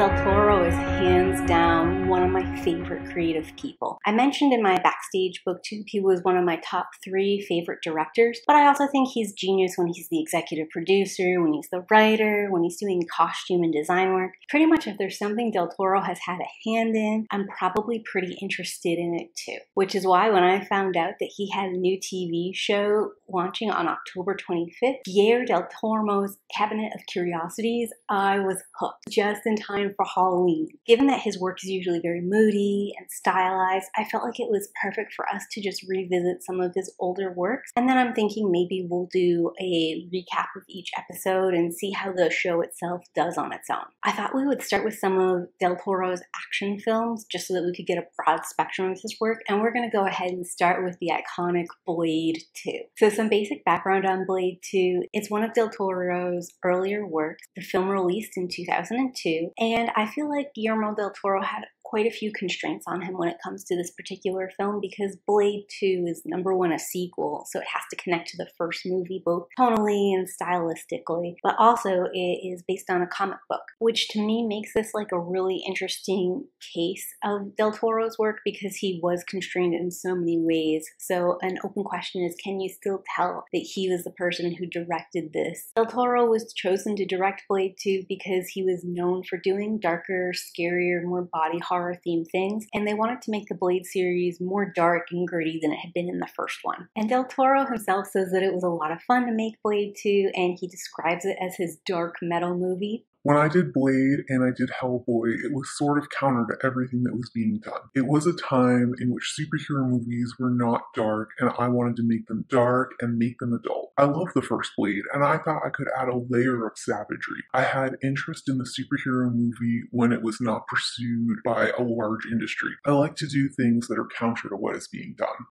del Toro is hands down one of my favorite creative people. I mentioned in my backstage booktube he was one of my top 3 favorite directors, but I also think he's genius when he's the executive producer, when he's the writer, when he's doing costume and design work. Pretty much if there's something del Toro has had a hand in, I'm probably pretty interested in it too. Which is why when I found out that he had a new TV show launching on October 25th, Guillermo del Toro's Cabinet of Curiosities, I was hooked just in time for Halloween. Given that his work is usually very moody and stylized, I felt like it was perfect for us to just revisit some of his older works. And then I'm thinking maybe we'll do a recap of each episode and see how the show itself does on its own. I thought we would start with some of del Toro's action films just so that we could get a broad spectrum of his work, and we're going to go ahead and start with the iconic Blade 2. So some basic background on Blade 2. It's one of del Toro's earlier works. The film released in 2002, and I feel like Guillermo del Toro had quite a few constraints on him when it comes to this particular film because Blade 2 is #1 a sequel, so it has to connect to the first movie both tonally and stylistically, but also it is based on a comic book, which to me makes this like a really interesting case of del Toro's work because he was constrained in so many ways. So an open question is, can you still tell that he was the person who directed this? Del Toro was chosen to direct Blade 2 because he was known for doing darker, scarier, more body horror themed things, and they wanted to make the Blade series more dark and gritty than it had been in the first one. And del Toro himself says that it was a lot of fun to make Blade 2, and he describes it as his dark metal movie. When I did Blade and I did Hellboy, it was sort of counter to everything that was being done. It was a time in which superhero movies were not dark, and I wanted to make them dark and make them adult. I love the first Blade, and I thought I could add a layer of savagery. I had interest in the superhero movie when it was not pursued by a large industry. I like to do things that are counter to what is being done.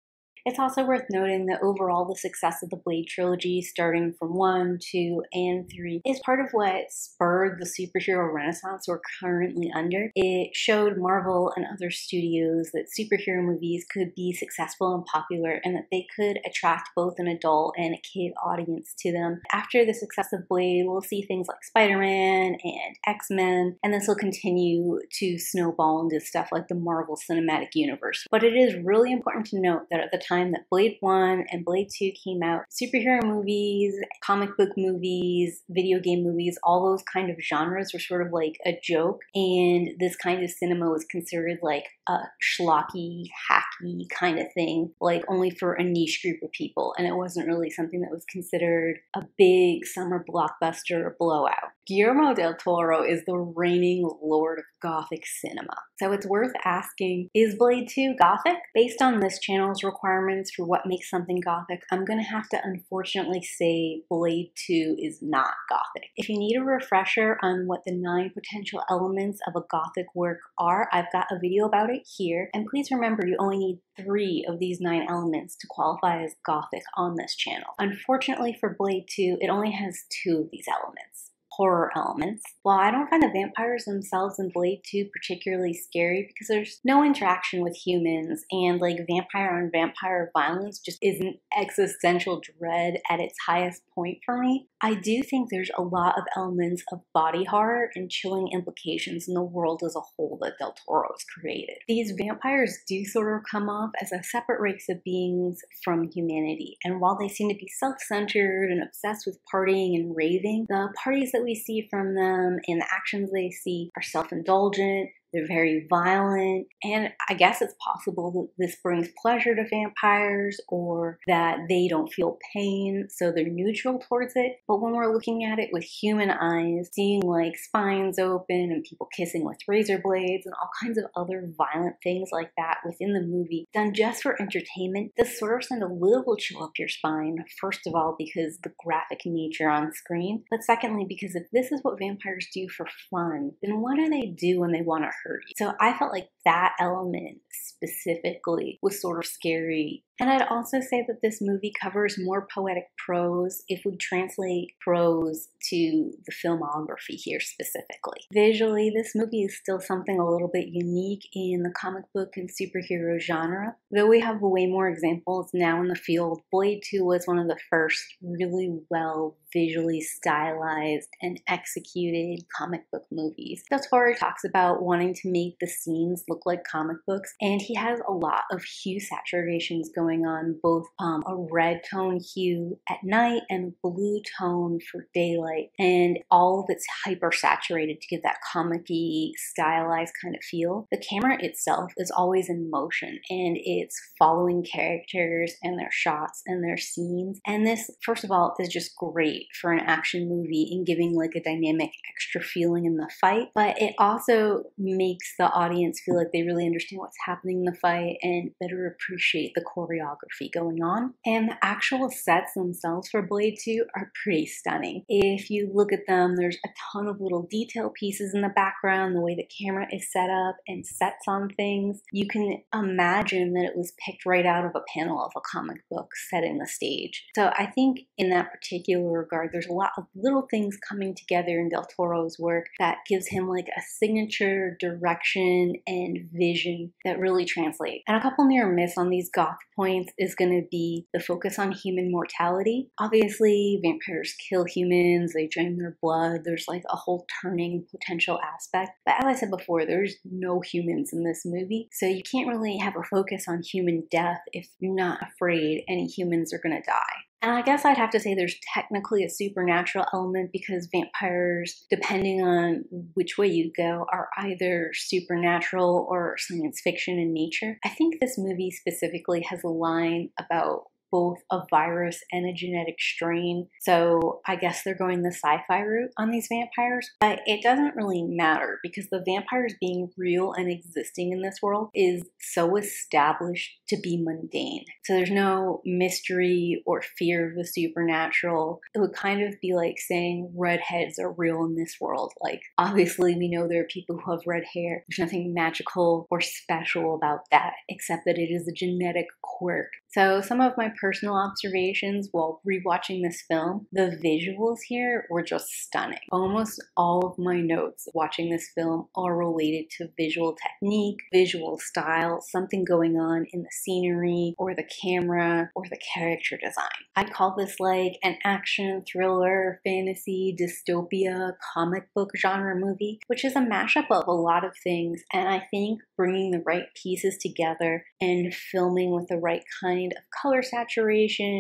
It's also worth noting that overall the success of the Blade trilogy, starting from 1, 2, and 3, is part of what spurred the superhero renaissance we're currently under. It showed Marvel and other studios that superhero movies could be successful and popular, and that they could attract both an adult and a kid audience to them. After the success of Blade, we'll see things like Spider-Man and X-Men, and this will continue to snowball into stuff like the Marvel Cinematic Universe. But it is really important to note that at the time that Blade 1 and Blade 2 came out, superhero movies, comic book movies, video game movies, all those kind of genres were sort of like a joke, and this kind of cinema was considered like a schlocky, hacky kind of thing, like only for a niche group of people, and it wasn't really something that was considered a big summer blockbuster or blowout. Guillermo del Toro is the reigning lord of Gothic cinema. So it's worth asking, is Blade 2 Gothic? Based on this channel's requirements for what makes something Gothic, I'm gonna have to unfortunately say Blade 2 is not Gothic. If you need a refresher on what the 9 potential elements of a Gothic work are, I've got a video about it here. And please remember, you only need 3 of these 9 elements to qualify as Gothic on this channel. Unfortunately for Blade 2, it only has 2 of these elements. Horror elements. While I don't find the vampires themselves in Blade 2 particularly scary because there's no interaction with humans, and like vampire on vampire violence just isn't existential dread at its highest point for me, I do think there's a lot of elements of body horror and chilling implications in the world as a whole that del Toro has created. These vampires do sort of come off as a separate race of beings from humanity, and while they seem to be self-centered and obsessed with partying and raving, the parties that we see from them and the actions they see are self-indulgent. They're very violent, and I guess it's possible that this brings pleasure to vampires or that they don't feel pain, so they're neutral towards it. But when we're looking at it with human eyes, seeing like spines open and people kissing with razor blades and all kinds of other violent things like that within the movie, done just for entertainment, this sort of sends a little chill up your spine. First of all, because the graphic nature on screen, but secondly, because if this is what vampires do for fun, then what do they do when they want to hurt you? So I felt like that element specifically was sort of scary And I'd also say that this movie covers more poetic prose if we translate prose to the filmography here specifically. Visually, this movie is still something a little bit unique in the comic book and superhero genre. Though we have way more examples now in the field, Blade 2 was one of the first really well visually stylized and executed comic book movies. Del Toro talks about wanting to make the scenes look like comic books, and he has a lot of hue saturations going on, both a red tone hue at night and a blue tone for daylight, and all of it's hyper saturated to give that comic-y stylized kind of feel. The camera itself is always in motion, and it's following characters and their shots and their scenes, and this, first of all, is just great for an action movie in giving like a dynamic extra feeling in the fight, but it also makes the audience feel like they really understand what's happening in the fight and better appreciate the choreography going on. And the actual sets themselves for Blade 2 are pretty stunning. If you look at them, there's a ton of little detail pieces in the background, the way the camera is set up and sets on things. You can imagine that it was picked right out of a panel of a comic book set in the stage. So I think in that particular regard, there's a lot of little things coming together in Del Toro's work that gives him like a signature direction and vision that really translate. And a couple near miss on these goth points is going to be the focus on human mortality. Obviously, vampires kill humans, they drain their blood, there's like a whole turning potential aspect. But as I said before, there's no humans in this movie, so you can't really have a focus on human death if you're not afraid any humans are going to die. And I guess I'd have to say there's technically a supernatural element because vampires, depending on which way you go, are either supernatural or science fiction in nature. I think this movie specifically has a line about both a virus and a genetic strain, so I guess they're going the sci-fi route on these vampires, but it doesn't really matter because the vampires being real and existing in this world is so established to be mundane. So there's no mystery or fear of the supernatural. It would kind of be like saying redheads are real in this world. Like, obviously we know there are people who have red hair. There's nothing magical or special about that except that it is a genetic quirk. So some of my personal observations while rewatching this film, the visuals here were just stunning. Almost all of my notes watching this film are related to visual technique, visual style, something going on in the scenery or the camera or the character design. I'd call this like an action, thriller, fantasy, dystopia, comic book genre movie, which is a mashup of a lot of things, and I think bringing the right pieces together and filming with the right kind of color saturation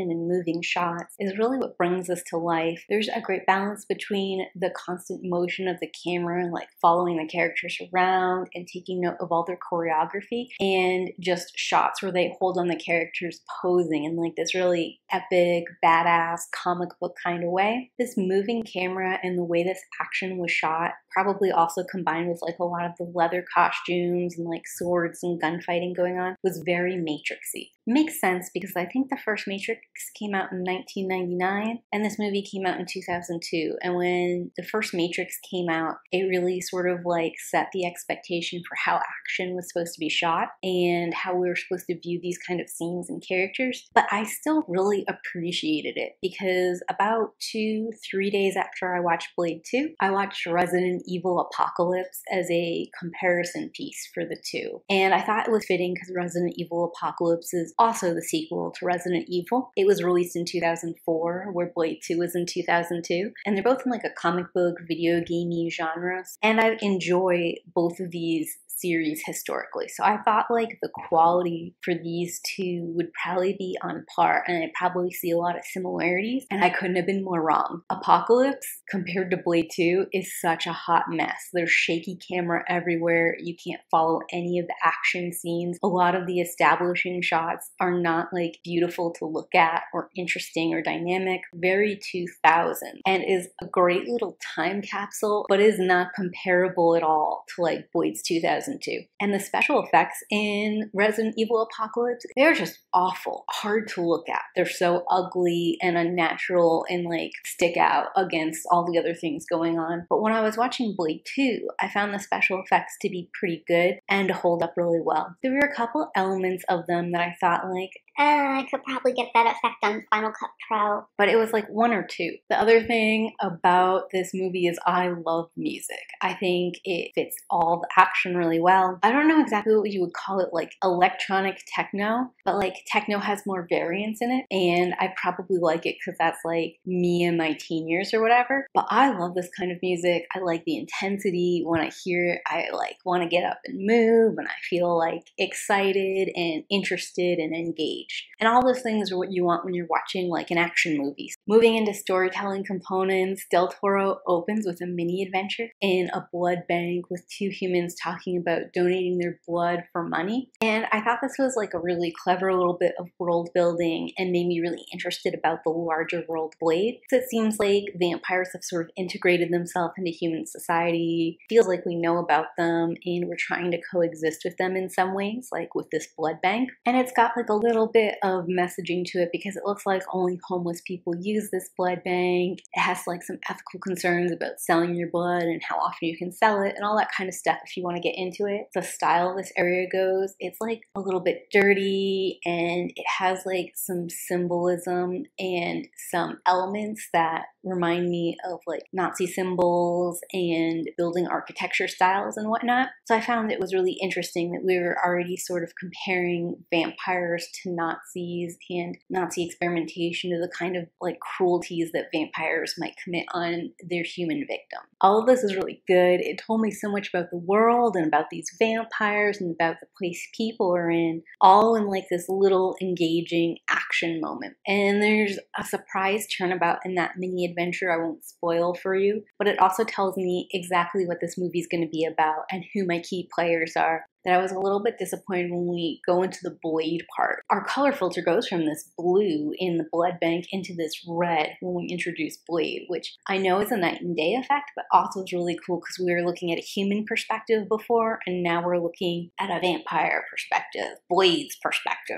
and moving shots is really what brings this to life. There's a great balance between the constant motion of the camera, like following the characters around and taking note of all their choreography, and just shots where they hold on the characters posing in like this really epic, badass comic book kind of way. This moving camera and the way this action was shot, probably also combined with like a lot of the leather costumes and like swords and gunfighting going on, was very Matrixy. Makes sense because I think the first Matrix came out in 1999 and this movie came out in 2002. And when the first Matrix came out, it really sort of like set the expectation for how action was supposed to be shot and how we were supposed to view these kind of scenes and characters. But I still really appreciated it because about 2-3 days after I watched Blade 2, I watched Resident Evil Apocalypse as a comparison piece for the two. And I thought it was fitting because Resident Evil Apocalypse is also the sequel to Resident Evil. It was released in 2004, where Blade 2 was in 2002. And they're both in like a comic book, video gamey genres. And I enjoy both of these series historically. So I thought like the quality for these two would probably be on par and I'd probably see a lot of similarities, and I couldn't have been more wrong. Apocalypse compared to Blade 2 is such a hot mess. There's shaky camera everywhere. You can't follow any of the action scenes. A lot of the establishing shots are not like beautiful to look at or interesting or dynamic. Very 2000, and is a great little time capsule, but is not comparable at all to like Blade's 2002. Resident 2. And the special effects in Resident Evil Apocalypse, they're just awful, hard to look at. They're so ugly and unnatural and like stick out against all the other things going on. But when I was watching Blade 2, I found the special effects to be pretty good and to hold up really well. There were a couple elements of them that I thought like, I could probably get that effect on Final Cut Pro. But it was like one or two. The other thing about this movie is I love music. I think it fits all the action really well. I don't know exactly what you would call it, like electronic techno, but like techno has more variance in it, and I probably like it because that's like me in my teen years or whatever. But I love this kind of music. I like the intensity. When I hear it, I like want to get up and move, and I feel like excited and interested and engaged. And all those things are what you want when you're watching like an action movie. Moving into storytelling components, Del Toro opens with a mini adventure in a blood bank with two humans talking about donating their blood for money. And I thought this was like a really clever little bit of world building and made me really interested about the larger world Blade. So it seems like vampires have sort of integrated themselves into human society. Feels like we know about them and we're trying to coexist with them in some ways, like with this blood bank. And it's got like a little bit of messaging to it because it looks like only homeless people use this blood bank. It has like some ethical concerns about selling your blood and how often you can sell it and all that kind of stuff if you want to get into it. The style this area goes, it's like a little bit dirty and it has like some symbolism and some elements that remind me of like Nazi symbols and building architecture styles and whatnot. So I found it was really interesting that we were already sort of comparing vampires to Nazis and Nazi experimentation to the kind of like cruelties that vampires might commit on their human victim. All of this is really good. It told me so much about the world and about these vampires and about the place people are in, all in like this little engaging action moment. And there's a surprise turnabout in that mini adventure I won't spoil for you, but it also tells me exactly what this movie is going to be about and who my key players are. That I was a little bit disappointed when we go into the Blade part. Our color filter goes from this blue in the blood bank into this red when we introduce Blade, which I know is a night and day effect, but also is really cool because we were looking at a human perspective before, and now we're looking at a vampire perspective, Blade's perspective.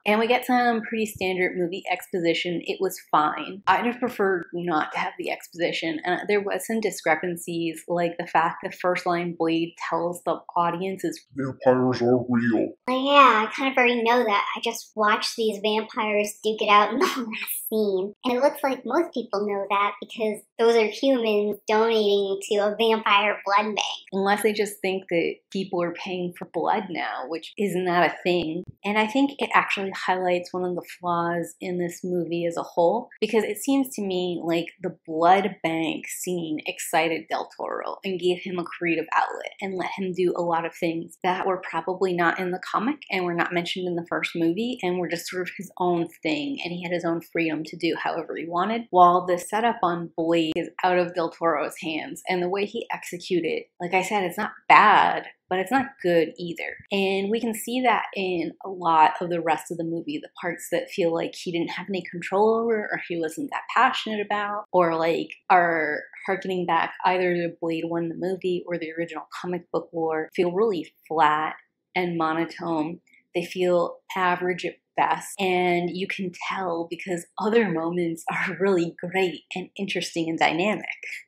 And we get some pretty standard movie exposition. It was fine. I'd have preferred not to have the exposition, and there was some discrepancies, like the fact the first line Blade tells the audience is vampires are real. Yeah, I kind of already know that. I just watched these vampires duke it out in the last scene. And it looks like most people know that because those are humans donating to a vampire blood bank. Unless they just think that people are paying for blood now, which isn't that a thing. And I think it actually highlights one of the flaws in this movie as a whole, because it seems to me like the blood bank scene excited Del Toro and gave him a creative outlet and let him do a lot of things that were probably not in the comic and were not mentioned in the first movie and were just sort of his own thing, and he had his own freedom to do however he wanted, while the setup on Blade is out of Del Toro's hands. And the way he executed, like I said, it's not bad, but it's not good either. And we can see that in a lot of the rest of the movie, the parts that feel like he didn't have any control over or he wasn't that passionate about, or like are harkening back either to Blade 1 the movie or the original comic book lore, feel really flat and monotone. They feel average at best, and you can tell because other moments are really great and interesting and dynamic.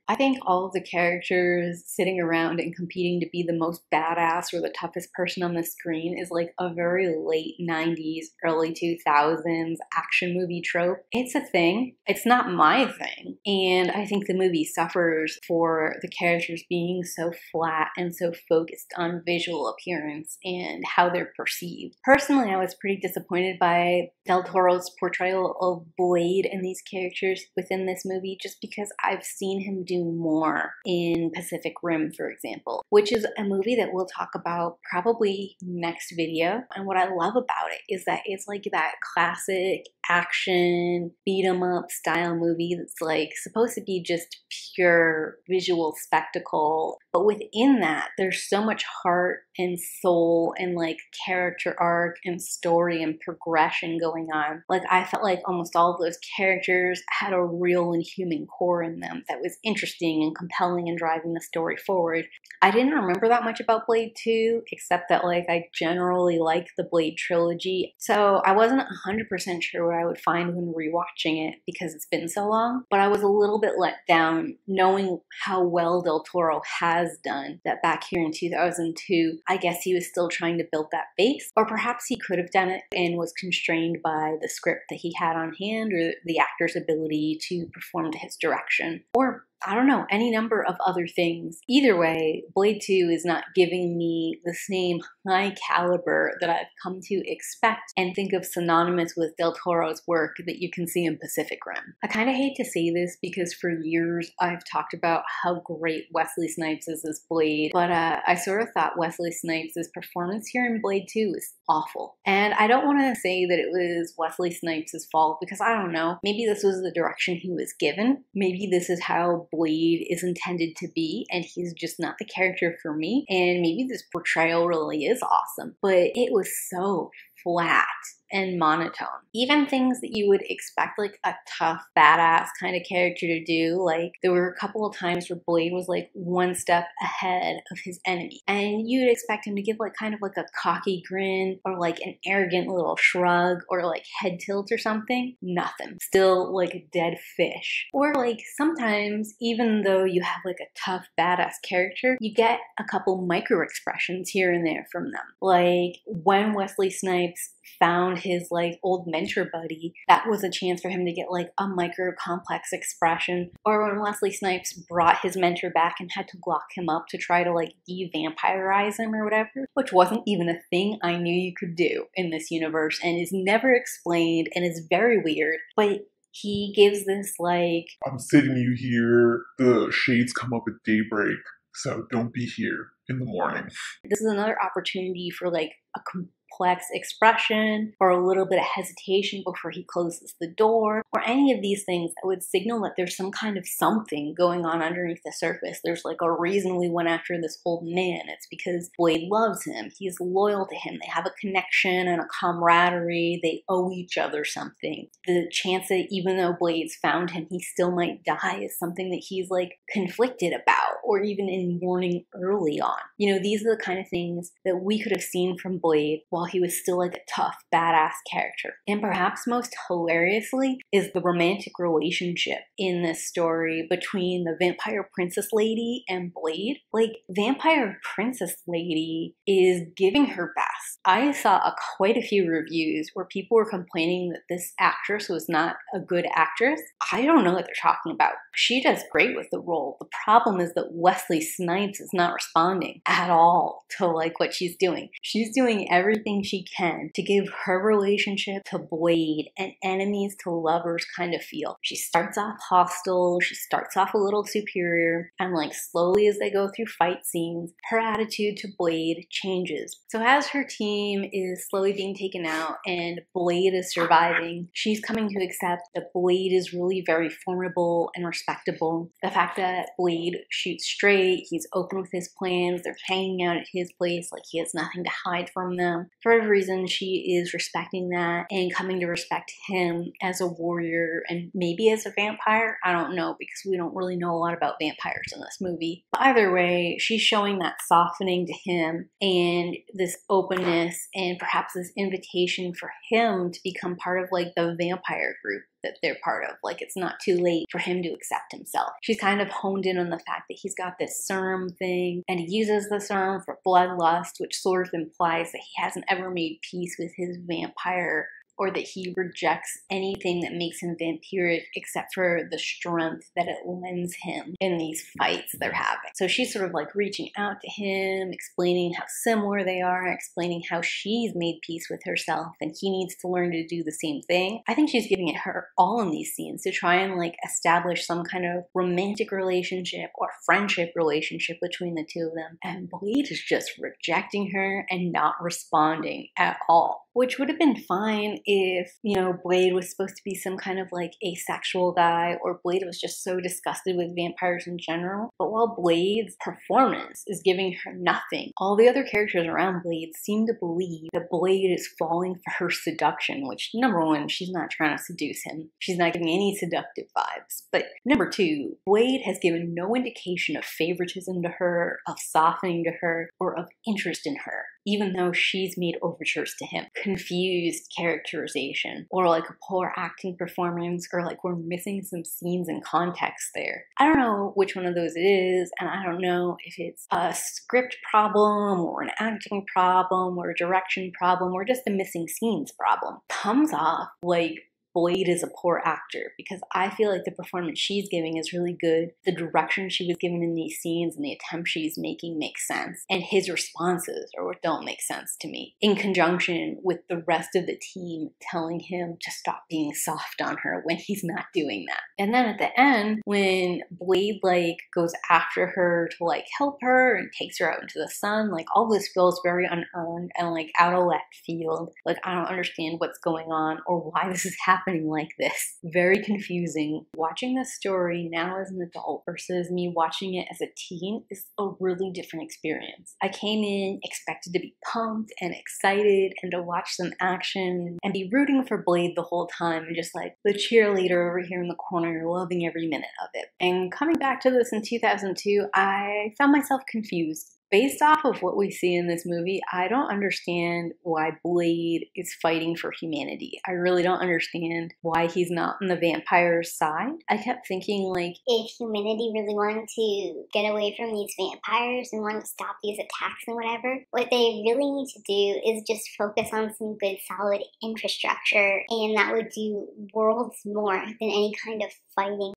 I think all of the characters sitting around and competing to be the most badass or the toughest person on the screen is like a very late 90s, early 2000s action movie trope. It's a thing. It's not my thing. And I think the movie suffers for the characters being so flat and so focused on visual appearance and how they're perceived. Personally, I was pretty disappointed by Del Toro's portrayal of Blade and these characters within this movie, just because I've seen him do more in Pacific Rim, for example, which is a movie that we'll talk about probably next video. And what I love about it is that it's like that classic action, beat 'em up style movie that's like supposed to be just pure visual spectacle. But within that, there's so much heart and soul and like character arc and story and progression going on. Like I felt like almost all of those characters had a real and human core in them that was interesting and compelling and driving the story forward. I didn't remember that much about Blade 2, except that like I generally like the Blade trilogy. So I wasn't 100% sure what I would find when rewatching it because it's been so long, but I was a little bit let down knowing how well Del Toro has done that back here in 2002. I guess he was still trying to build that base, or perhaps he could have done it and was constrained by the script that he had on hand or the actor's ability to perform to his direction, or I don't know, any number of other things. Either way, Blade 2 is not giving me the same high caliber that I've come to expect and think of synonymous with Del Toro's work that you can see in Pacific Rim. I kind of hate to say this because for years I've talked about how great Wesley Snipes is as Blade, but I sort of thought Wesley Snipes' performance here in Blade 2 was awful. And I don't want to say that it was Wesley Snipes' fault because I don't know. Maybe this was the direction he was given. Maybe this is how Blade is intended to be and he's just not the character for me. And maybe this portrayal really is awesome, but it was so flat and monotone. Even things that you would expect like a tough, badass kind of character to do, like there were a couple of times where Blade was like one step ahead of his enemy. And you'd expect him to give like kind of like a cocky grin or like an arrogant little shrug or like head tilt or something. Nothing. Still like a dead fish. Or like sometimes, even though you have like a tough, badass character, you get a couple micro expressions here and there from them. Like when Wesley Snipes found his like old mentor buddy, that was a chance for him to get like a micro complex expression. Or when Wesley Snipes brought his mentor back and had to lock him up to try to like de-vampirize him or whatever, which wasn't even a thing I knew you could do in this universe and is never explained and is very weird. But he gives this like, I'm sitting you here, the shades come up at daybreak, so don't be here in the morning. This is another opportunity for like a complex expression or a little bit of hesitation before he closes the door, or any of these things that would signal that there's some kind of something going on underneath the surface. There's like a reason we went after this old man. It's because Blade loves him. He's loyal to him. They have a connection and a camaraderie. They owe each other something. The chance that even though Blade's found him, he still might die is something that he's like conflicted about, or even in mourning early on. You know, these are the kind of things that we could have seen from Blade while he was still like a tough, badass character. And perhaps most hilariously is the romantic relationship in this story between the vampire princess lady and Blade. Like, vampire princess lady is giving her best. I saw quite a few reviews where people were complaining that this actress was not a good actress. I don't know what they're talking about. She does great with the role. The problem is that Wesley Snipes is not responding at all to like what she's doing. She's doing everything she can to give her relationship to Blade an enemies to lovers kind of feel. She starts off hostile, she starts off a little superior, and like slowly as they go through fight scenes, her attitude to Blade changes. So as her team is slowly being taken out and Blade is surviving, she's coming to accept that Blade is really very formidable and respectable. The fact that Blade shoots straight, he's open with his plans, they're hanging out at his place like he has nothing to hide from them. For whatever reason, she is respecting that and coming to respect him as a warrior and maybe as a vampire. I don't know, because we don't really know a lot about vampires in this movie. But either way, she's showing that softening to him and this openness and perhaps this invitation for him to become part of like the vampire group that they're part of. Like, it's not too late for him to accept himself. She's kind of honed in on the fact that he's got this serum thing and he uses the serum for bloodlust, which sort of implies that he hasn't ever made peace with his vampire, or that he rejects anything that makes him vampiric except for the strength that it lends him in these fights they're having. So she's sort of like reaching out to him, explaining how similar they are, explaining how she's made peace with herself and he needs to learn to do the same thing. I think she's giving it her all in these scenes to try and like establish some kind of romantic relationship or friendship relationship between the two of them. And Blade is just rejecting her and not responding at all. which would have been fine if, you know, Blade was supposed to be some kind of like asexual guy, or Blade was just so disgusted with vampires in general. But while Blade's performance is giving her nothing, all the other characters around Blade seem to believe that Blade is falling for her seduction, which, number one, she's not trying to seduce him. She's not giving any seductive vibes. But number two, Blade has given no indication of favoritism to her, of softening to her, or of interest in her, even though she's made overtures to him. Confused characterization, or like a poor acting performance, or like we're missing some scenes and context there. I don't know which one of those it is, and I don't know if it's a script problem, or an acting problem, or a direction problem, or just a missing scenes problem. Comes off like Blade is a poor actor, because I feel like the performance she's giving is really good. The direction she was given in these scenes and the attempt she's making makes sense. And his responses are what don't make sense to me, in conjunction with the rest of the team telling him to stop being soft on her when he's not doing that. And then at the end, when Blade like goes after her to like help her and takes her out into the sun, like all this feels very unearned and like out of left field. Like I don't understand what's going on or why this is happening like this. Very confusing. Watching this story now as an adult versus me watching it as a teen is a really different experience. I came in expected to be pumped and excited and to watch some action and be rooting for Blade the whole time and just like the cheerleader over here in the corner, loving every minute of it. And coming back to this in 2002, I found myself confused. Based off of what we see in this movie, I don't understand why Blade is fighting for humanity. I really don't understand why he's not on the vampire's side. I kept thinking, like, if humanity really wanted to get away from these vampires and wanted to stop these attacks and whatever, what they really need to do is just focus on some good solid infrastructure, and that would do worlds more than any kind of fighting.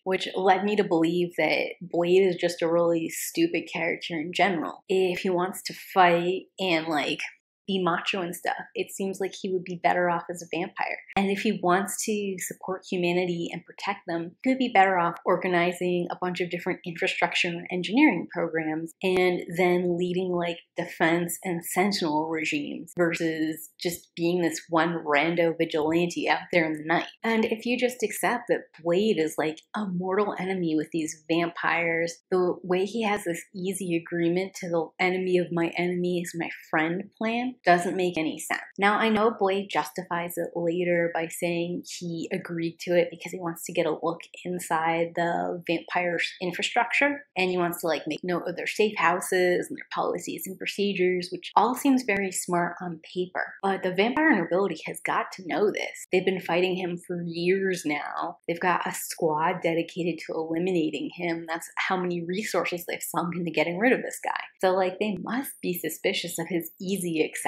Which led me to believe that Blade is just a really stupid character in general. If he wants to fight and like be macho and stuff, it seems like he would be better off as a vampire. And if he wants to support humanity and protect them, he would be better off organizing a bunch of different infrastructure and engineering programs and then leading like defense and sentinel regimes versus just being this one rando vigilante out there in the night. And if you just accept that Blade is like a mortal enemy with these vampires, the way he has this easy agreement to the enemy of my enemy is my friend plan doesn't make any sense. Now, I know Blade justifies it later by saying he agreed to it because he wants to get a look inside the vampire's infrastructure, and he wants to like make note of their safe houses and their policies and procedures, which all seems very smart on paper. But the vampire nobility has got to know this. They've been fighting him for years now. They've got a squad dedicated to eliminating him. That's how many resources they've sunk into getting rid of this guy. So like they must be suspicious of his easy acceptance.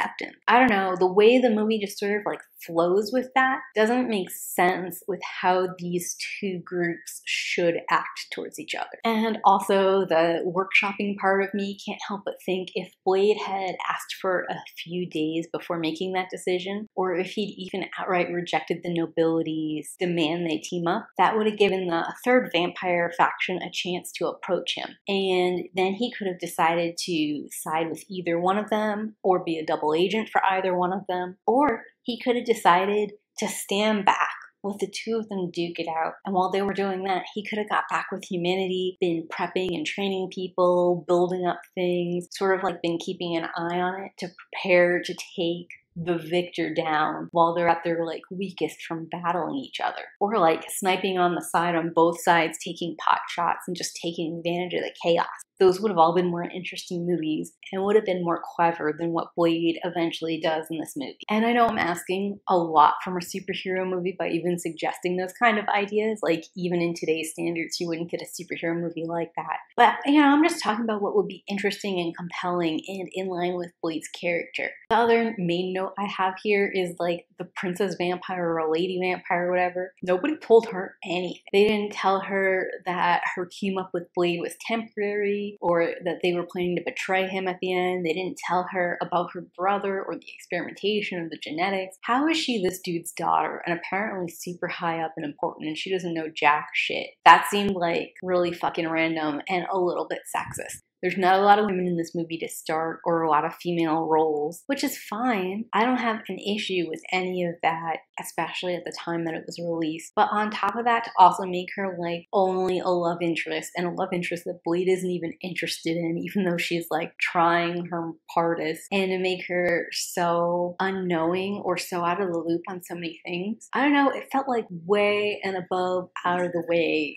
I don't know, the way the movie just sort of like flows with that doesn't make sense with how these two groups should act towards each other. And also the workshopping part of me can't help but think if Blade had asked for a few days before making that decision, or if he'd even outright rejected the nobility's demand they team up, that would have given the third vampire faction a chance to approach him. And then he could have decided to side with either one of them or be a double agent for either one of them, or he could have decided to stand back, let the two of them duke it out. And while they were doing that, he could have got back with humanity, been prepping and training people, building up things, sort of like been keeping an eye on it to prepare to take the victor down while they're at their like weakest from battling each other, or like sniping on the side on both sides, taking pot shots and just taking advantage of the chaos. Those would have all been more interesting movies and would have been more clever than what Blade eventually does in this movie. And I know I'm asking a lot from a superhero movie by even suggesting those kind of ideas. Like even in today's standards, you wouldn't get a superhero movie like that. But you know, I'm just talking about what would be interesting and compelling and in line with Blade's character. The other main note I have here is like the princess vampire or a lady vampire or whatever. Nobody told her anything. They didn't tell her that her team up with Blade was temporary, or that they were planning to betray him at the end. They didn't tell her about her brother or the experimentation of the genetics. How is she this dude's daughter and apparently super high up and important and she doesn't know jack shit? That seemed like really fucking random and a little bit sexist. There's not a lot of women in this movie to start or a lot of female roles, which is fine. I don't have an issue with any of that, especially at the time that it was released. But on top of that, to also make her like only a love interest, and a love interest that Blade isn't even interested in, even though she's like trying her hardest, and to make her so unknowing or so out of the loop on so many things. I don't know, it felt like way and above out of the way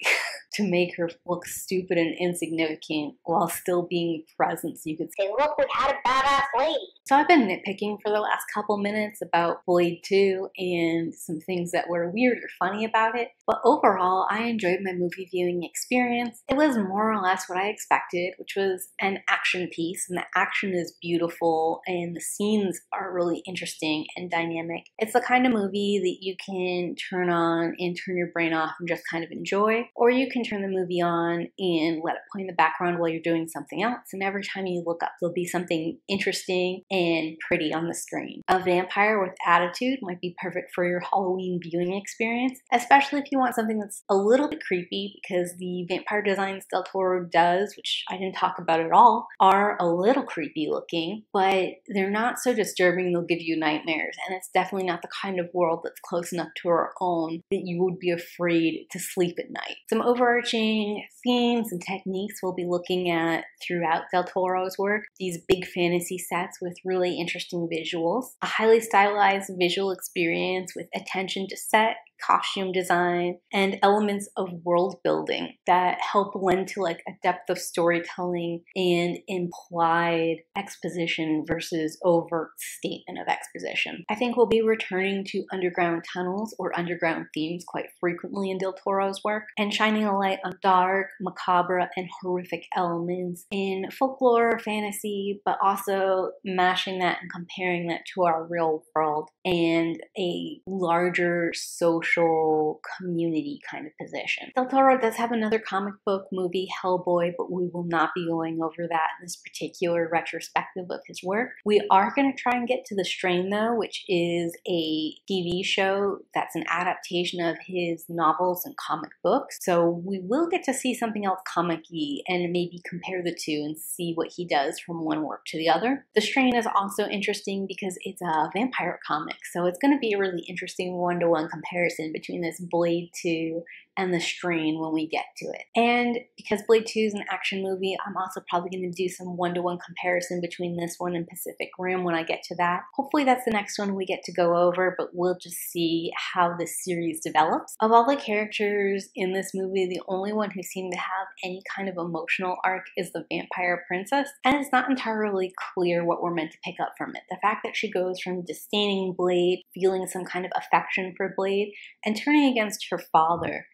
to make her look stupid and insignificant while still being present, so you could say, look, we had a badass Blade. So I've been nitpicking for the last couple minutes about Blade 2 and some things that were weird or funny about it, but overall I enjoyed my movie viewing experience. It was more or less what I expected, which was an action piece, and the action is beautiful and the scenes are really interesting and dynamic. It's the kind of movie that you can turn on and turn your brain off and just kind of enjoy, or you can turn the movie on and let it play in the background while you're doing something else, and every time you look up there'll be something interesting and pretty on the screen. A vampire with attitude might be perfect for your Halloween viewing experience, especially if you want something that's a little bit creepy, because the vampire designs Del Toro does, which I didn't talk about at all, are a little creepy looking, but they're not so disturbing they'll give you nightmares, and it's definitely not the kind of world that's close enough to our own that you would be afraid to sleep at night. Some overarching themes and techniques we'll be looking at throughout Del Toro's work. These big fantasy sets with really interesting visuals, a highly stylized visual experience with attention to set, costume design, and elements of world building that help lend to like a depth of storytelling and implied exposition versus overt statement of exposition. I think we'll be returning to underground tunnels or underground themes quite frequently in Del Toro's work, and shining a light on dark, macabre, and horrific elements in folklore, fantasy, but also mashing that and comparing that to our real world and a larger social community kind of position. Del Toro does have another comic book movie, Hellboy, but we will not be going over that in this particular retrospective of his work. We are going to try and get to The Strain though, which is a TV show that's an adaptation of his novels and comic books. So we will get to see something else comic-y and maybe compare the two and see what he does from one work to the other. The Strain is also interesting because it's a vampire comic, so it's going to be a really interesting one-to-one comparison between this Blade 2 and The Strain when we get to it. And because Blade 2 is an action movie, I'm also probably going to do some one-to-one comparison between this one and Pacific Rim when I get to that. Hopefully that's the next one we get to go over, but we'll just see how this series develops. Of all the characters in this movie, the only one who seemed to have any kind of emotional arc is the vampire princess, and it's not entirely clear what we're meant to pick up from it. The fact that she goes from disdaining Blade, feeling some kind of affection for Blade, and turning against her father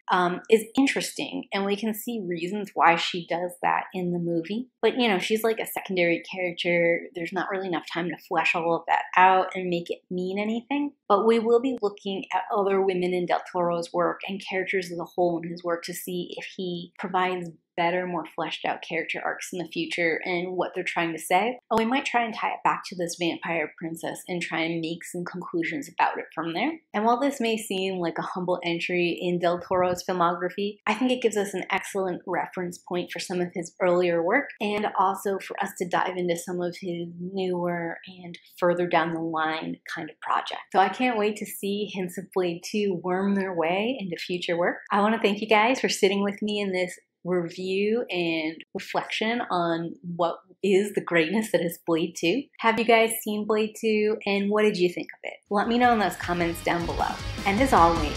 is interesting, and we can see reasons why she does that in the movie. But you know, she's like a secondary character. There's not really enough time to flesh all of that out and make it mean anything. But we will be looking at other women in Del Toro's work and characters as a whole in his work to see if he provides better, more fleshed out character arcs in the future and what they're trying to say. And we might try and tie it back to this vampire princess and try and make some conclusions about it from there. And while this may seem like a humble entry in Del Toro's filmography, I think it gives us an excellent reference point for some of his earlier work, and also for us to dive into some of his newer and further down the line kind of projects. So I can't wait to see hints of Blade 2 worm their way into future work. I want to thank you guys for sitting with me in this review and reflection on what is the greatness that is Blade 2. Have you guys seen Blade 2, and what did you think of it? Let me know in those comments down below. And as always,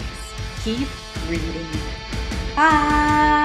keep reading. Bye!